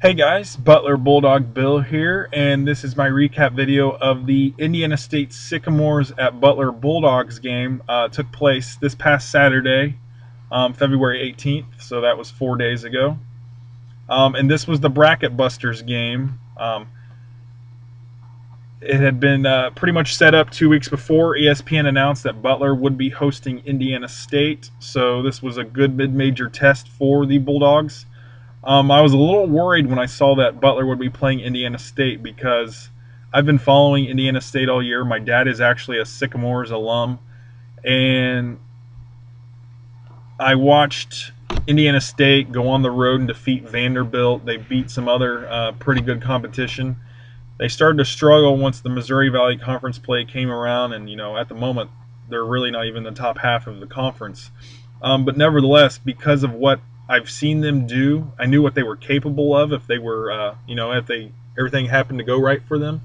Hey guys, Butler Bulldog Bill here, and this is my recap video of the Indiana State Sycamores at Butler Bulldogs game. Took place this past Saturday, February 18th, so that was 4 days ago. And this was the Bracket Busters game. It had been pretty much set up 2 weeks before. ESPN announced that Butler would be hosting Indiana State, so this was a good mid-major test for the Bulldogs. I was a little worried when I saw that Butler would be playing Indiana State because I've been following Indiana State all year. My dad is actually a Sycamores alum, and I watched Indiana State go on the road and defeat Vanderbilt. They beat some other pretty good competition. They started to struggle once the Missouri Valley Conference play came around, and at the moment they're really not even the top half of the conference. But nevertheless, because of what I've seen them do, I knew what they were capable of if they were, if everything happened to go right for them.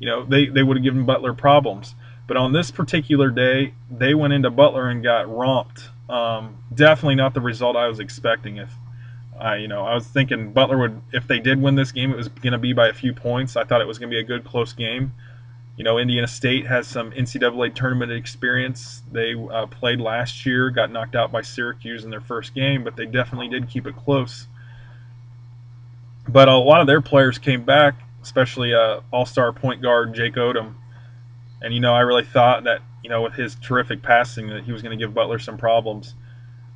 They would have given Butler problems. But on this particular day, they went into Butler and got romped. Definitely not the result I was expecting. I was thinking Butler would, if they did win this game, it was going to be by a few points. I thought it was going to be a good close game. Indiana State has some NCAA tournament experience. They played last year, got knocked out by Syracuse in their first game, but they definitely did keep it close. But a lot of their players came back, especially all-star point guard Jake Odom. And, I really thought that, with his terrific passing that he was going to give Butler some problems.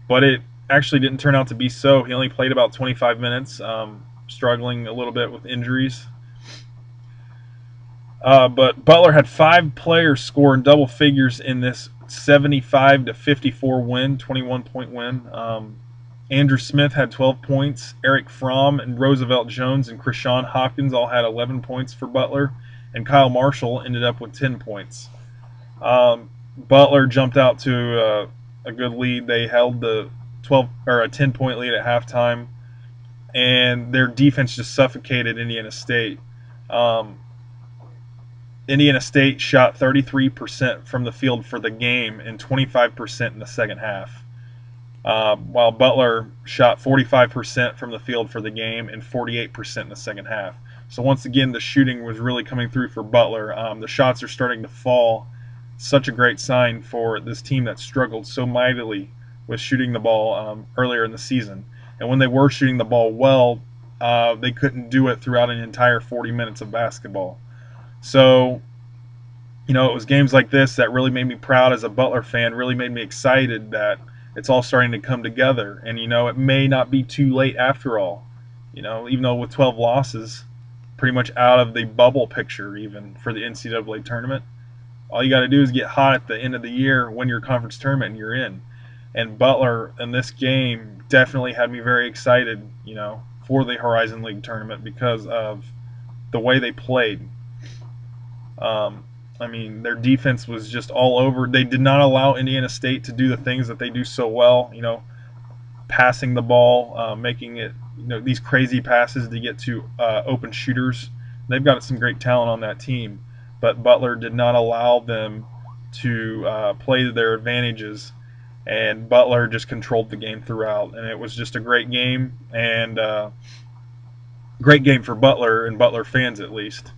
But it actually didn't turn out to be so. He only played about 25 minutes, struggling a little bit with injuries. But Butler had 5 players score in double figures in this 75-54 win, 21-point win. Andrew Smith had 12 points. Eric Fromm and Roosevelt Jones and Krishan Hopkins all had 11 points for Butler, and Kyle Marshall ended up with 10 points. Butler jumped out to a good lead. They held the 10-point lead at halftime, and their defense just suffocated Indiana State. Indiana State shot 33% from the field for the game and 25% in the second half, while Butler shot 45% from the field for the game and 48% in the second half. So once again, the shooting was really coming through for Butler. The shots are starting to fall. Such a great sign for this team that struggled so mightily with shooting the ball earlier in the season. And when they were shooting the ball well, they couldn't do it throughout an entire 40 minutes of basketball. So, it was games like this that really made me proud as a Butler fan, really made me excited that it's all starting to come together. And, it may not be too late after all. Even though with 12 losses, pretty much out of the bubble picture even for the NCAA tournament, all you got to do is get hot at the end of the year, win your conference tournament, and you're in. And Butler in this game definitely had me very excited, for the Horizon League tournament because of the way they played. Their defense was just all over. They did not allow Indiana State to do the things that they do so well, passing the ball, making it, these crazy passes to get to open shooters. They've got some great talent on that team, but Butler did not allow them to play to their advantages, and Butler just controlled the game throughout. And it was just a great game, and great game for Butler and Butler fans at least.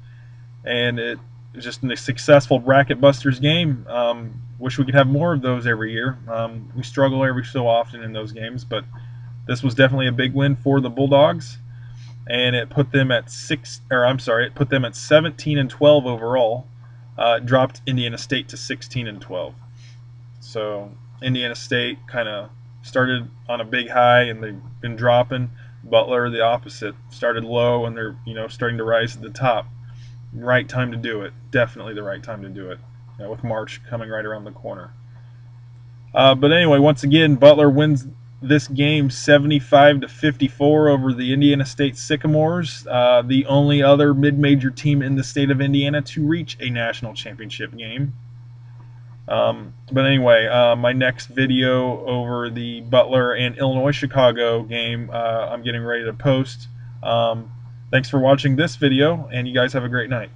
And it was just a successful Bracket Busters game. Wish we could have more of those every year. We struggle every so often in those games, but this was definitely a big win for the Bulldogs, and it put them at 17-12 overall. Dropped Indiana State to 16-12. So Indiana State kind of started on a big high, and they've been dropping. Butler, the opposite, started low, and they're starting to rise to the top. Right time to do it. Definitely the right time to do it. With March coming right around the corner. But anyway, once again, Butler wins this game 75-54 over the Indiana State Sycamores, the only other mid-major team in the state of Indiana to reach a national championship game. But anyway, my next video over the Butler and Illinois-Chicago game, I'm getting ready to post. Thanks for watching this video, and you guys have a great night.